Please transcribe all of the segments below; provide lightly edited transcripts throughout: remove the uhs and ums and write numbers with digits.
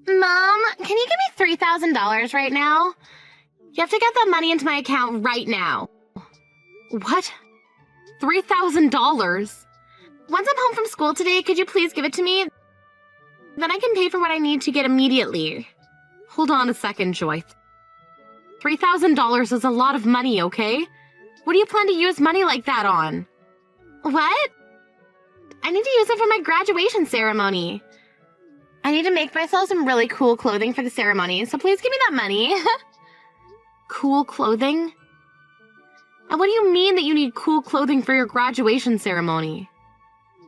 Mom, can you give me $3,000 right now? You have to get that money into my account right now. What? $3,000? Once I'm home from school today, could you please give it to me? Then I can pay for what I need to get immediately. Hold on a second, Joy. $3,000 is a lot of money, okay? What do you plan to use money like that on? What? I need to use it for my graduation ceremony. I need to make myself some really cool clothing for the ceremony, so please give me that money. Cool clothing? And what do you mean that you need cool clothing for your graduation ceremony?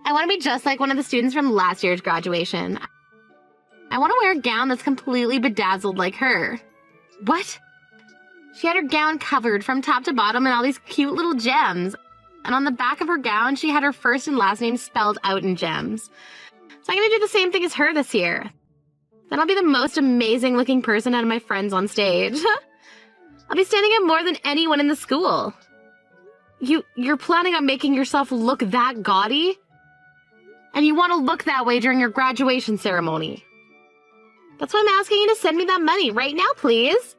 I want to be just like one of the students from last year's graduation. I want to wear a gown that's completely bedazzled like her. What? She had her gown covered from top to bottom in all these cute little gems. And on the back of her gown, she had her first and last name spelled out in gems. So I'm going to do the same thing as her this year. Then I'll be the most amazing looking person out of my friends on stage. I'll be standing out more than anyone in the school. You're planning on making yourself look that gaudy? And you want to look that way during your graduation ceremony? That's why I'm asking you to send me that money right now, please.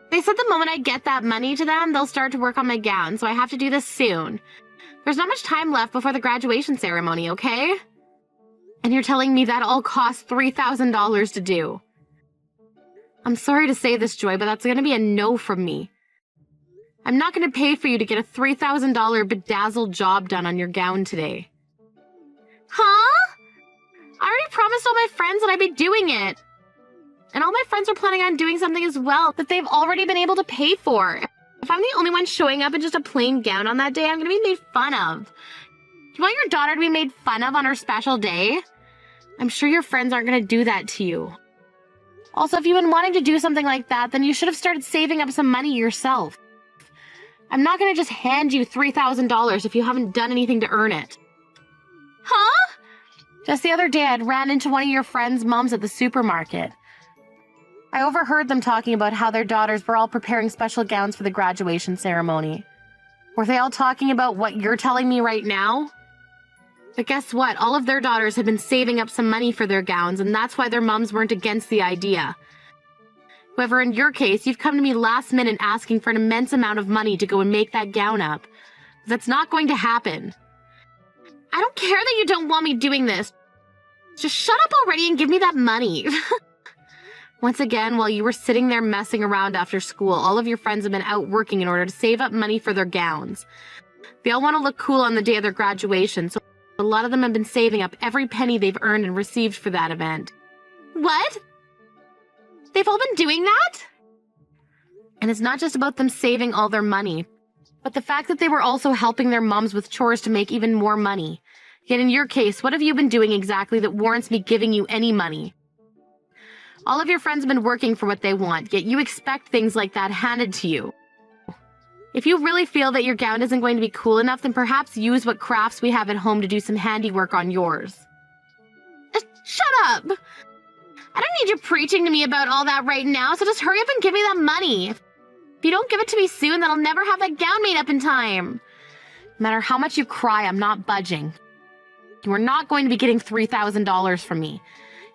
They said the moment I get that money to them, they'll start to work on my gown, so I have to do this soon. There's not much time left before the graduation ceremony, okay? And you're telling me that all costs $3,000 to do. I'm sorry to say this, Joy, but that's going to be a no from me. I'm not going to pay for you to get a $3,000 bedazzled job done on your gown today. Huh? I already promised all my friends that I'd be doing it. And all my friends are planning on doing something as well that they've already been able to pay for. If I'm the only one showing up in just a plain gown on that day, I'm going to be made fun of. Do you want your daughter to be made fun of on her special day? I'm sure your friends aren't going to do that to you. Also, if you've been wanting to do something like that, then you should have started saving up some money yourself. I'm not going to just hand you $3,000 if you haven't done anything to earn it. Huh? Just the other day, I ran into one of your friends' moms at the supermarket. I overheard them talking about how their daughters were all preparing special gowns for the graduation ceremony. Were they all talking about what you're telling me right now? But guess what? All of their daughters had been saving up some money for their gowns, and that's why their moms weren't against the idea. However, in your case, you've come to me last minute asking for an immense amount of money to go and make that gown up. That's not going to happen. I don't care that you don't want me doing this. Just shut up already and give me that money. Once again, while you were sitting there messing around after school, all of your friends have been out working in order to save up money for their gowns. They all want to look cool on the day of their graduation, so a lot of them have been saving up every penny they've earned and received for that event. What? They've all been doing that? And it's not just about them saving all their money, but the fact that they were also helping their moms with chores to make even more money. Yet in your case, what have you been doing exactly that warrants me giving you any money? All of your friends have been working for what they want, yet you expect things like that handed to you. If you really feel that your gown isn't going to be cool enough, then perhaps use what crafts we have at home to do some handiwork on yours. Shut up! I don't need you preaching to me about all that right now, so just hurry up and give me that money. If you don't give it to me soon, then I'll never have that gown made up in time. No matter how much you cry, I'm not budging. You are not going to be getting $3,000 from me.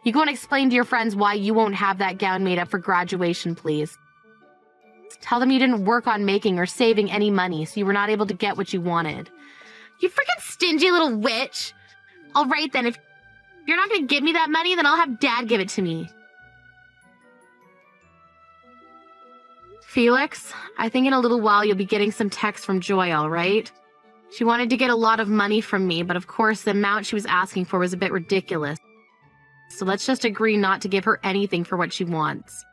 You go and explain to your friends why you won't have that gown made up for graduation, please. Tell them you didn't work on making or saving any money, so you were not able to get what you wanted. You freaking stingy little witch! Alright then, if you're not going to give me that money, then I'll have Dad give it to me. Felix, I think in a little while you'll be getting some text from Joy, alright? She wanted to get a lot of money from me, but of course the amount she was asking for was a bit ridiculous. So let's just agree not to give her anything for what she wants.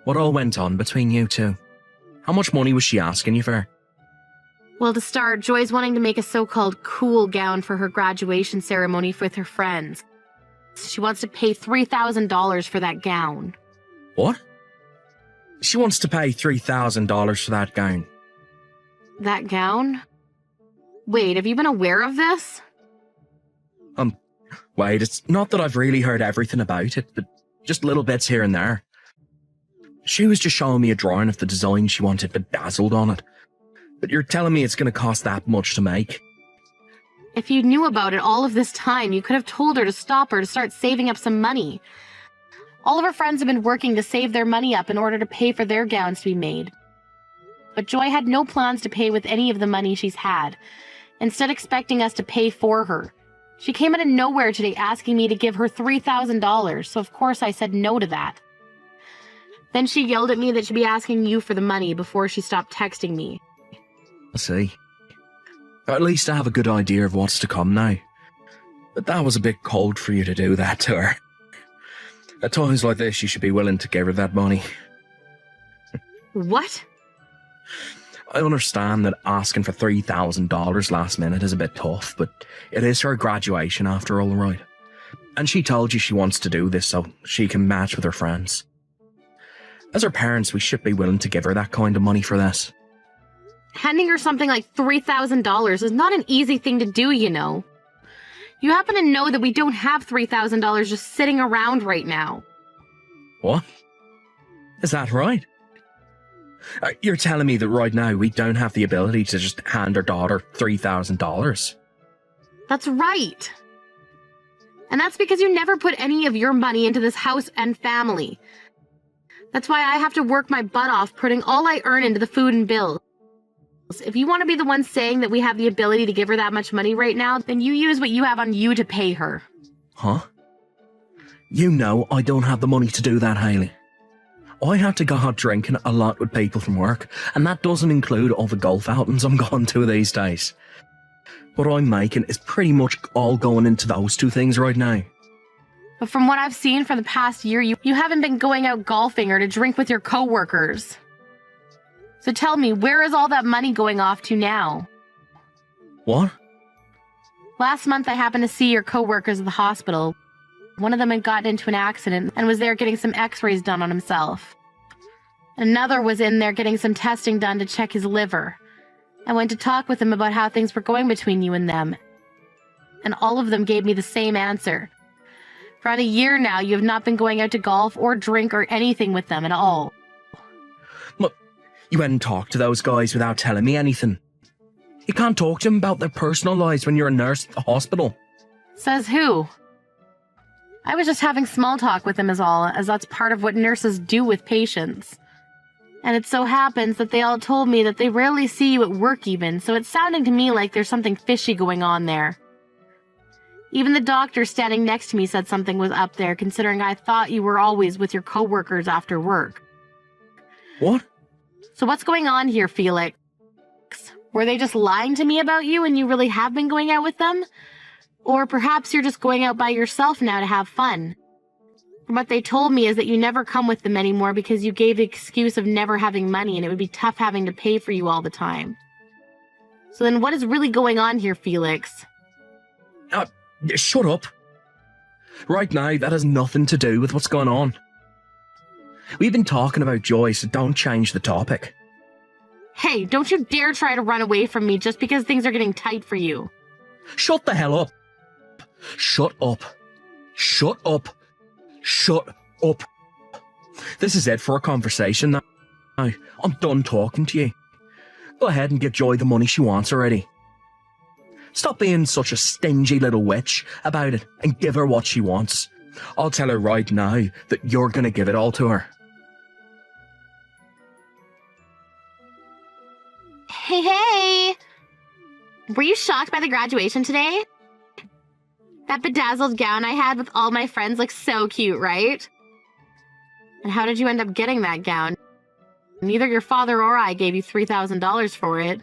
What all went on between you two? How much money was she asking you for? Well, to start, Joy's wanting to make a so-called cool gown for her graduation ceremony with her friends. She wants to pay $3,000 for that gown. What? She wants to pay $3,000 for that gown. That gown? Wait, have you been aware of this? Wait, it's not that I've really heard everything about it, but just little bits here and there. She was just showing me a drawing of the design she wanted bedazzled on it. But you're telling me it's going to cost that much to make? If you knew about it all of this time, you could have told her to stop her to start saving up some money. All of her friends have been working to save their money up in order to pay for their gowns to be made. But Joy had no plans to pay with any of the money she's had, instead expecting us to pay for her. She came out of nowhere today asking me to give her $3,000, so of course I said no to that. Then she yelled at me that she'd be asking you for the money before she stopped texting me. I see. At least I have a good idea of what's to come now. But that was a bit cold for you to do that to her. At times like this, you should be willing to give her that money. What? I understand that asking for $3,000 last minute is a bit tough, but it is her graduation after all, right? And she told you she wants to do this so she can match with her friends. As her parents, we should be willing to give her that kind of money for this. Handing her something like $3,000 is not an easy thing to do, you know. You happen to know that we don't have $3,000 just sitting around right now. What? Is that right? You're telling me that right now we don't have the ability to just hand our daughter $3,000? That's right. And that's because you never put any of your money into this house and family. That's why I have to work my butt off putting all I earn into the food and bills. If you want to be the one saying that we have the ability to give her that much money right now, then you use what you have on you to pay her. Huh? You know I don't have the money to do that, Hayley. I have to go out drinking a lot with people from work, and that doesn't include all the golf outings I'm going to these days. What I'm making is pretty much all going into those two things right now. But from what I've seen for the past year, you haven't been going out golfing or to drink with your coworkers. So tell me, where is all that money going off to now? What? Last month I happened to see your coworkers at the hospital. One of them had gotten into an accident and was there getting some x-rays done on himself. Another was in there getting some testing done to check his liver. I went to talk with him about how things were going between you and them. And all of them gave me the same answer. For about a year now, you have not been going out to golf or drink or anything with them at all. Look, you went and talked to those guys without telling me anything. You can't talk to them about their personal lives when you're a nurse at the hospital. Says who? I was just having small talk with them is all, as that's part of what nurses do with patients. And it so happens that they all told me that they rarely see you at work even, so it's sounding to me like there's something fishy going on there. Even the doctor standing next to me said something was up there, considering I thought you were always with your coworkers after work. What? So what's going on here, Felix? Were they just lying to me about you and you really have been going out with them? Or perhaps you're just going out by yourself now to have fun. What they told me is that you never come with them anymore because you gave the excuse of never having money and it would be tough having to pay for you all the time. So then what is really going on here, Felix? Shut up. Right now, that has nothing to do with what's going on. We've been talking about Joy, so don't change the topic. Hey, don't you dare try to run away from me just because things are getting tight for you. Shut the hell up. Shut up. Shut up. Shut up. This is it for a conversation now. I'm done talking to you. Go ahead and get Joy the money she wants already. Stop being such a stingy little witch about it and give her what she wants. I'll tell her right now that you're going to give it all to her. Hey! Were you shocked by the graduation today? That bedazzled gown I had with all my friends looks so cute, right? And how did you end up getting that gown? Neither your father or I gave you $3,000 for it.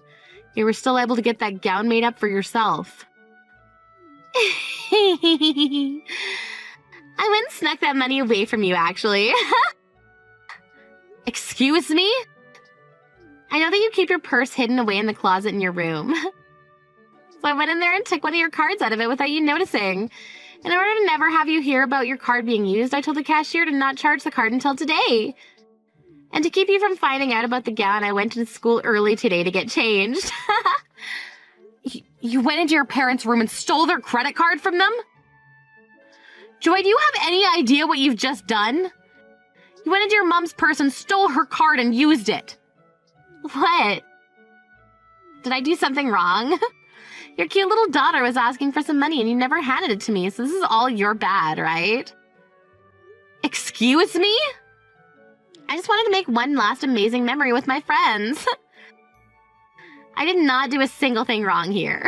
You were still able to get that gown made up for yourself. I went and snuck that money away from you, actually. Excuse me? I know that you keep your purse hidden away in the closet in your room. So I went in there and took one of your cards out of it without you noticing. In order to never have you hear about your card being used, I told the cashier to not charge the card until today. And to keep you from finding out about the gown, I went to school early today to get changed. You went into your parents' room and stole their credit card from them? Joy, do you have any idea what you've just done? You went into your mom's purse and stole her card and used it. What? Did I do something wrong? Your cute little daughter was asking for some money and you never handed it to me, so this is all your bad, right? Excuse Excuse me? I just wanted to make one last amazing memory with my friends. I did not do a single thing wrong here.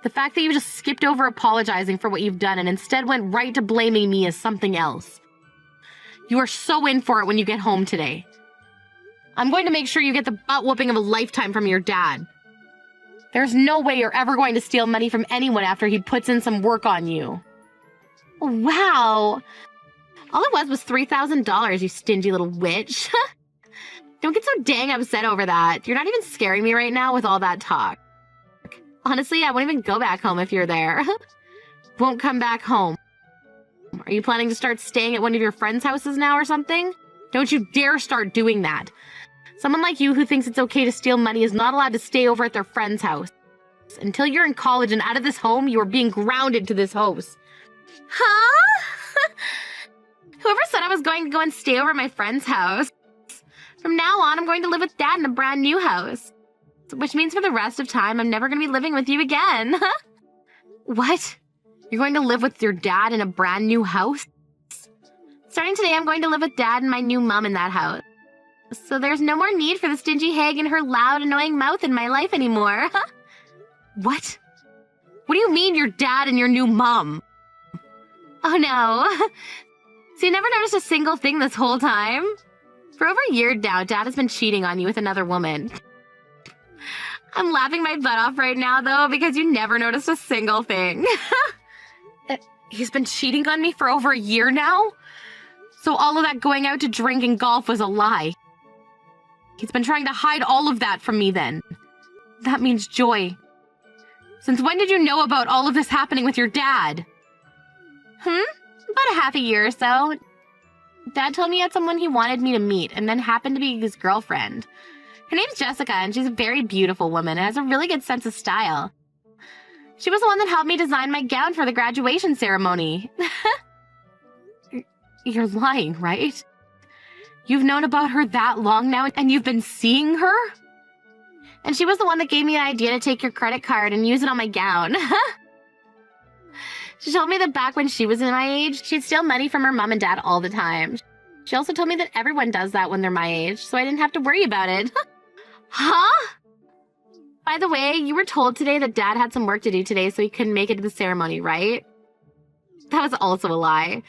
The fact that you just skipped over apologizing for what you've done and instead went right to blaming me as something else. You are so in for it when you get home today. I'm going to make sure you get the butt whooping of a lifetime from your dad. There's no way you're ever going to steal money from anyone after he puts in some work on you. Wow. All it was $3,000, you stingy little witch. Don't get so dang upset over that. You're not even scaring me right now with all that talk. Honestly, I won't even go back home if you're there. Won't come back home. Are you planning to start staying at one of your friends' houses now or something? Don't you dare start doing that. Someone like you who thinks it's okay to steal money is not allowed to stay over at their friend's house. Until you're in college and out of this home, you are being grounded to this house. Huh? Whoever said I was going to go and stay over at my friend's house? From now on, I'm going to live with Dad in a brand new house. Which means for the rest of time, I'm never going to be living with you again. What? You're going to live with your dad in a brand new house? Starting today, I'm going to live with Dad and my new mom in that house. So there's no more need for the stingy hag and her loud, annoying mouth in my life anymore. What? What do you mean your dad and your new mom? Oh no. So you never noticed a single thing this whole time? For over a year now, Dad has been cheating on you with another woman. I'm laughing my butt off right now, though, because you never noticed a single thing. He's been cheating on me for over a year now? So all of that going out to drink and golf was a lie. He's been trying to hide all of that from me then. That means Joy. Since when did you know about all of this happening with your dad? About a half a year or so. Dad told me he had someone he wanted me to meet and then happened to be his girlfriend. Her name's Jessica, and she's a very beautiful woman and has a really good sense of style. She was the one that helped me design my gown for the graduation ceremony. You're lying, right? You've known about her that long now, and you've been seeing her? And she was the one that gave me the idea to take your credit card and use it on my gown. She told me that back when she was in my age, she'd steal money from her mom and dad all the time. She also told me that everyone does that when they're my age, so I didn't have to worry about it. Huh? By the way, you were told today that Dad had some work to do today, so he couldn't make it to the ceremony, right? That was also a lie.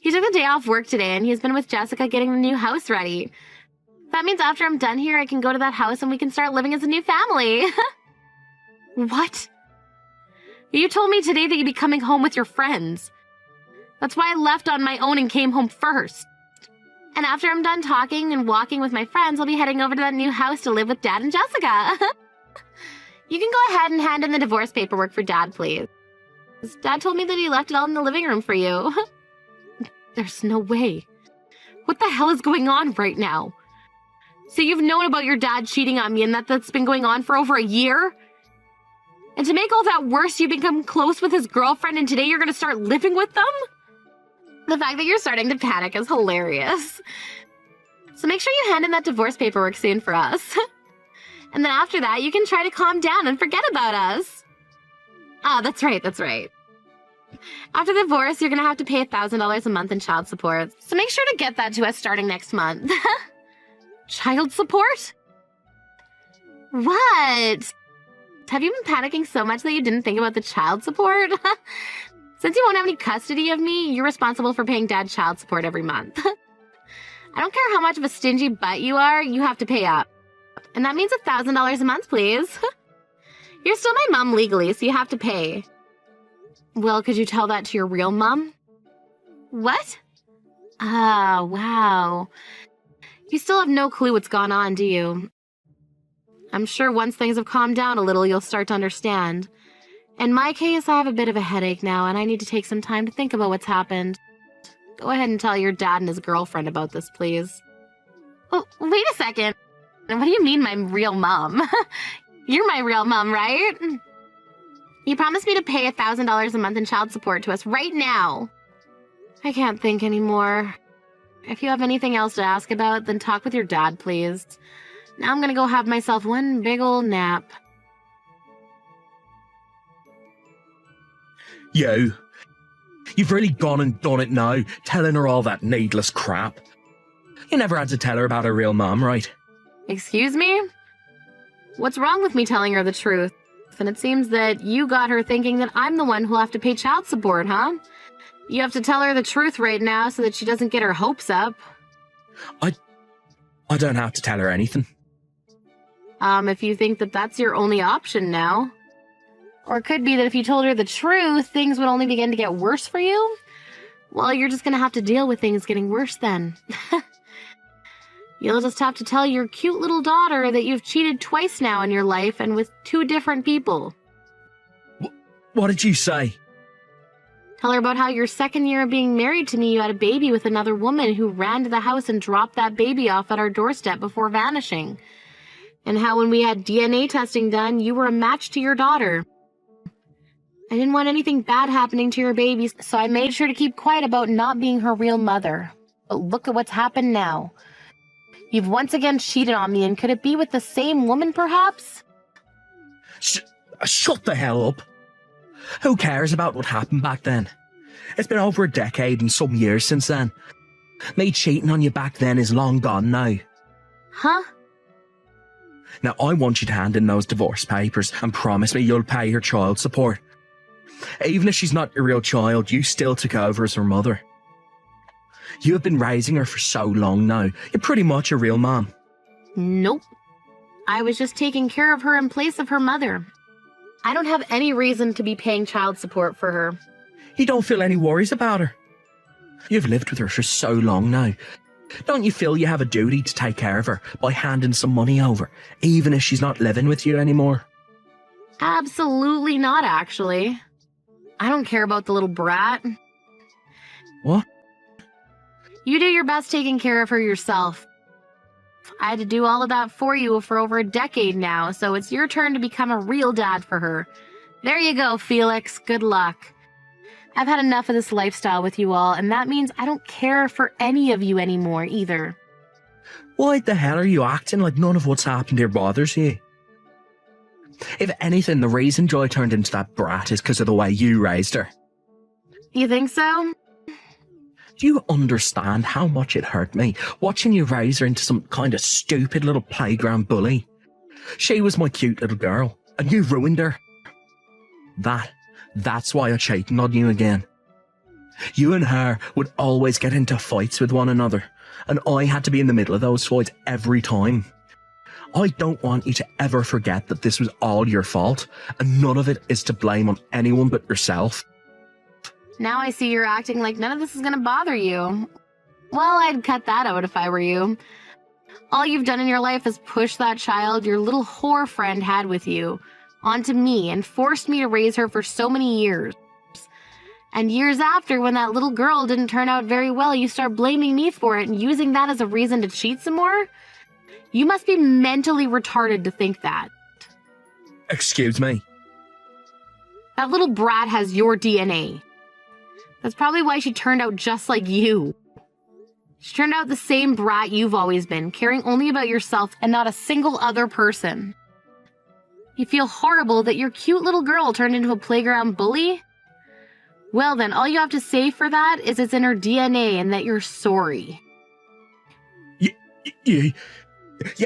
He took the day off work today, and he's been with Jessica getting the new house ready. That means after I'm done here, I can go to that house and we can start living as a new family. What? You told me today that you'd be coming home with your friends. That's why I left on my own and came home first. And after I'm done talking and walking with my friends, I'll be heading over to that new house to live with Dad and Jessica. You can go ahead and hand in the divorce paperwork for Dad, please. Dad told me that he left it all in the living room for you. There's no way. What the hell is going on right now? So you've known about your dad cheating on me and that's been going on for over a year? And to make all that worse, you become close with his girlfriend and today you're going to start living with them? The fact that you're starting to panic is hilarious. So make sure you hand in that divorce paperwork soon for us. And then after that, you can try to calm down and forget about us. Ah, that's right, that's right. After the divorce, you're going to have to pay $1,000 a month in child support. So make sure to get that to us starting next month. Child support? What? Have you been panicking so much that you didn't think about the child support? Since you won't have any custody of me, you're responsible for paying Dad child support every month. I don't care how much of a stingy butt you are, you have to pay up. And that means $1,000 a month, please. You're still my mom legally, so you have to pay. Well, could you tell that to your real mom? What? Ah, wow. You still have no clue what's gone on, do you? I'm sure once things have calmed down a little, you'll start to understand. In my case, I have a bit of a headache now, and I need to take some time to think about what's happened. Go ahead and tell your dad and his girlfriend about this, please. Oh, wait a second. What do you mean, my real mom? You're my real mom, right? You promised me to pay $1,000 a month in child support to us right now. I can't think anymore. If you have anything else to ask about, then talk with your dad, please. Now I'm gonna go have myself one big old nap. Yo, You've really gone and done it now, telling her all that needless crap. You never had to tell her about her real mom, right? Excuse me? What's wrong with me telling her the truth? And it seems that you got her thinking that I'm the one who'll have to pay child support, huh? You have to tell her the truth right now so that she doesn't get her hopes up. I don't have to tell her anything. If you think that that's your only option now. Or it could be that if you told her the truth, things would only begin to get worse for you. Well, you're just gonna have to deal with things getting worse then. You'll just have to tell your cute little daughter that you've cheated twice now in your life and with 2 different people. What did you say? Tell her about how your 2nd year of being married to me, you had a baby with another woman who ran to the house and dropped that baby off at our doorstep before vanishing. And how when we had DNA testing done, you were a match to your daughter. I didn't want anything bad happening to your baby, so I made sure to keep quiet about not being her real mother. But look at what's happened now. You've once again cheated on me, and could it be with the same woman, perhaps? Shut the hell up. Who cares about what happened back then? It's been over a decade and some years since then. Me cheating on you back then is long gone now. Huh? Now I want you to hand in those divorce papers and promise me you'll pay her child support. Even if she's not your real child, you still took over as her mother. You have been raising her for so long now. You're pretty much a real mom. Nope. I was just taking care of her in place of her mother. I don't have any reason to be paying child support for her. You don't feel any worries about her. You've lived with her for so long now. Don't you feel you have a duty to take care of her by handing some money over, even if she's not living with you anymore? Absolutely not, actually. I don't care about the little brat. What? You do your best taking care of her yourself. I had to do all of that for you for over a decade now, so it's your turn to become a real dad for her. There you go, Felix. Good luck. I've had enough of this lifestyle with you all, and that means I don't care for any of you anymore either. Why the hell are you acting like none of what's happened here bothers you? If anything, the reason Joy turned into that brat is because of the way you raised her. You think so? Do you understand how much it hurt me watching you raise her into some kind of stupid little playground bully? She was my cute little girl, and you ruined her. That's why I cheated on you again. You and her would always get into fights with one another, and I had to be in the middle of those fights every time. I don't want you to ever forget that this was all your fault, and none of it is to blame on anyone but yourself. Now I see you're acting like none of this is going to bother you. Well, I'd cut that out if I were you. All you've done in your life is push that child your little whore friend had with you onto me and forced me to raise her for so many years. And years after, when that little girl didn't turn out very well, you start blaming me for it and using that as a reason to cheat some more? You must be mentally retarded to think that. Excuse me? That little brat has your DNA. That's probably why she turned out just like you. She turned out the same brat you've always been, caring only about yourself and not a single other person. You feel horrible that your cute little girl turned into a playground bully? Well then, all you have to say for that is it's in her DNA and that you're sorry. You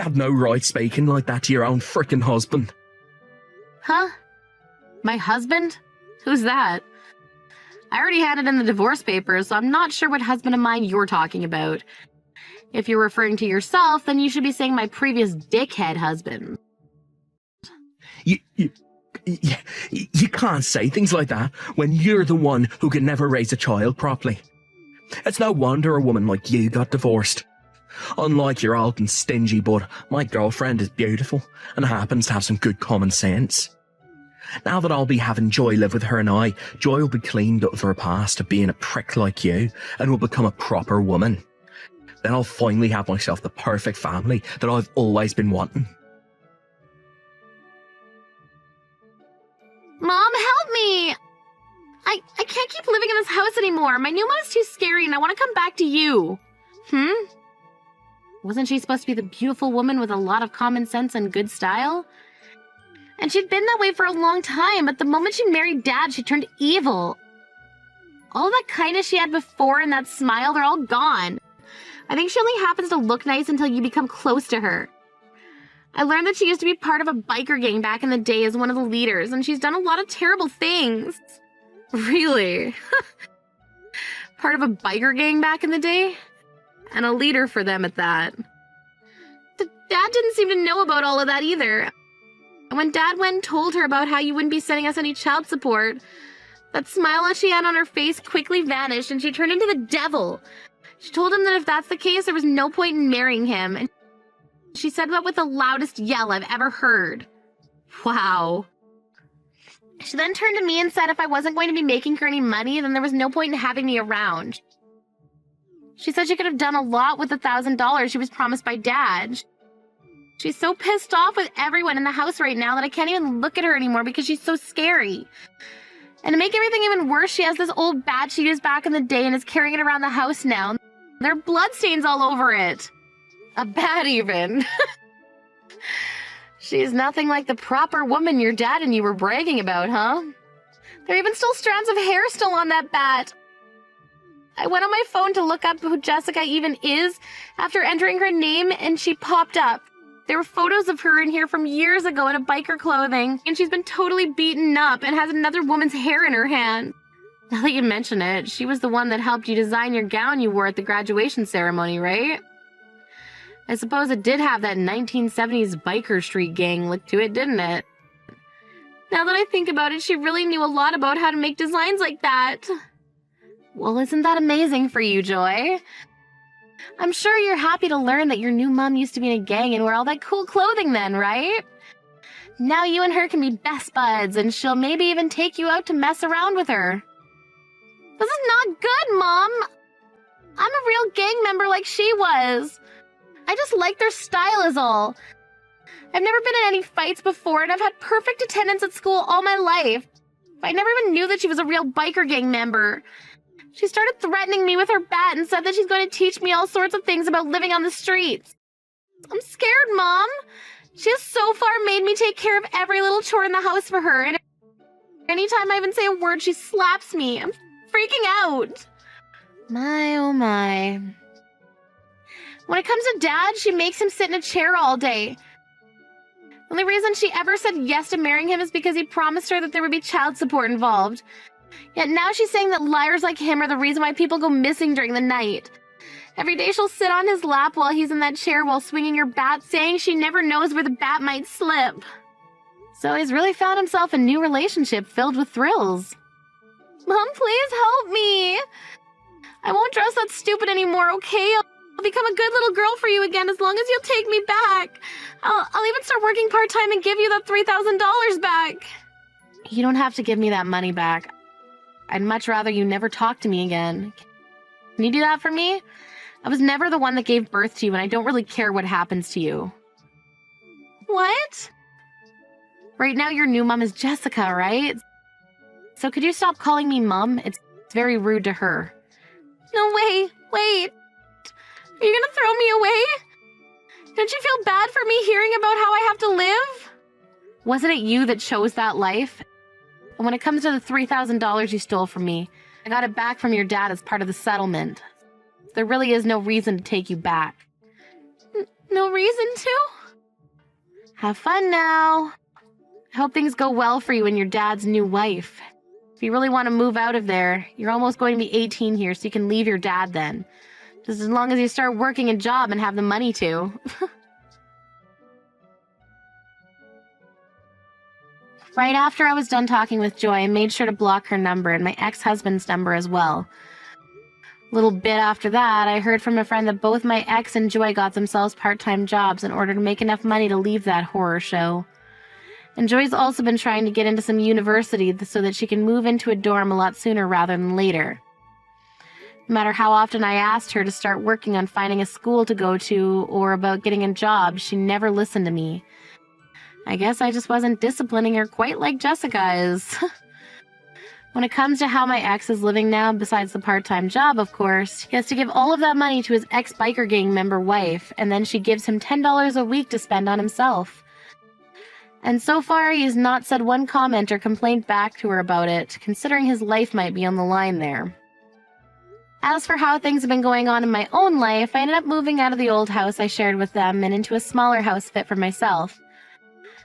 have no right speaking like that to your own frickin' husband. Huh? My husband? Who's that? I already had it in the divorce papers, so I'm not sure what husband of mine you're talking about. If you're referring to yourself, then you should be saying my previous dickhead husband. You can't say things like that when you're the one who can never raise a child properly. It's no wonder a woman like you got divorced. Unlike your old and stingy bud, my girlfriend is beautiful and happens to have some good common sense. Now that I'll be having Joy live with her and I, Joy will be cleaned up of her past of being a prick like you and will become a proper woman. Then I'll finally have myself the perfect family that I've always been wanting. Mom, help me! I can't keep living in this house anymore. My new mom is too scary and I want to come back to you. Wasn't she supposed to be the beautiful woman with a lot of common sense and good style? And she'd been that way for a long time, but the moment she married Dad, she turned evil. All that kindness she had before and that smile, they're all gone. I think she only happens to look nice until you become close to her. I learned that she used to be part of a biker gang back in the day as one of the leaders, and she's done a lot of terrible things. Really? Part of a biker gang back in the day? And a leader for them at that. Dad didn't seem to know about all of that either. When Dad went and told her about how you wouldn't be sending us any child support, that smile that she had on her face quickly vanished and she turned into the devil. She told him that if that's the case, there was no point in marrying him. And she said that with the loudest yell I've ever heard. Wow. She then turned to me and said if I wasn't going to be making her any money, then there was no point in having me around. She said she could have done a lot with the $1,000 she was promised by Dad. She's so pissed off with everyone in the house right now that I can't even look at her anymore because she's so scary. And to make everything even worse, she has this old bat she used back in the day and is carrying it around the house now. There are bloodstains all over it. A bat even. She's nothing like the proper woman your dad and you were bragging about, huh? There are even still strands of hair still on that bat. I went on my phone to look up who Jessica even is after entering her name and she popped up. There were photos of her in here from years ago in a biker clothing, and she's been totally beaten up and has another woman's hair in her hand. Now that you mention it, she was the one that helped you design your gown you wore at the graduation ceremony, right? I suppose it did have that 1970s biker street gang look to it, didn't it? Now that I think about it, she really knew a lot about how to make designs like that. Well, isn't that amazing for you, Joy? I'm sure you're happy to learn that your new mom used to be in a gang and wear all that cool clothing then, right? Now you and her can be best buds, and she'll maybe even take you out to mess around with her. This is not good, Mom! I'm a real gang member like she was. I just like their style is all. I've never been in any fights before, and I've had perfect attendance at school all my life. I never even knew that she was a real biker gang member. She started threatening me with her bat and said that she's going to teach me all sorts of things about living on the streets. I'm scared, Mom. She has so far made me take care of every little chore in the house for her, and anytime I even say a word, she slaps me. I'm freaking out. My, oh my. When it comes to Dad, she makes him sit in a chair all day. The only reason she ever said yes to marrying him is because he promised her that there would be child support involved. Yet now she's saying that liars like him are the reason why people go missing during the night. Every day she'll sit on his lap while he's in that chair while swinging her bat, saying she never knows where the bat might slip. So he's really found himself a new relationship filled with thrills. Mom, please help me. I won't dress that stupid anymore, okay? I'll become a good little girl for you again as long as you'll take me back. I'll even start working part-time and give you that $3,000 back. You don't have to give me that money back. I'd much rather you never talk to me again. Can you do that for me? I was never the one that gave birth to you, and I don't really care what happens to you. What? Right now, your new mom is Jessica, right? So could you stop calling me Mom? It's very rude to her. No, wait. Are you gonna throw me away? Don't you feel bad for me hearing about how I have to live? Wasn't it you that chose that life? And when it comes to the $3,000 you stole from me, I got it back from your dad as part of the settlement. There really is no reason to take you back. No reason to? Have fun now. I hope things go well for you and your dad's new wife. If you really want to move out of there, you're almost going to be 18 here, so you can leave your dad then. Just as long as you start working a job and have the money to. Right after I was done talking with Joy, I made sure to block her number and my ex-husband's number as well. A little bit after that, I heard from a friend that both my ex and Joy got themselves part-time jobs in order to make enough money to leave that horror show. And Joy's also been trying to get into some university so that she can move into a dorm a lot sooner rather than later. No matter how often I asked her to start working on finding a school to go to or about getting a job, she never listened to me. I guess I just wasn't disciplining her quite like Jessica is. When it comes to how my ex is living now, besides the part-time job, of course, he has to give all of that money to his ex-biker gang member wife, and then she gives him $10 a week to spend on himself. And so far, he has not said one comment or complaint back to her about it, considering his life might be on the line there. As for how things have been going on in my own life, I ended up moving out of the old house I shared with them and into a smaller house fit for myself.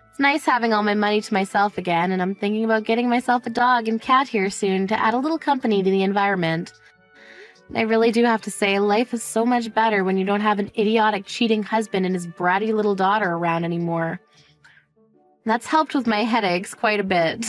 It's nice having all my money to myself again, and I'm thinking about getting myself a dog and cat here soon to add a little company to the environment. I really do have to say, life is so much better when you don't have an idiotic, cheating husband and his bratty little daughter around anymore. That's helped with my headaches quite a bit.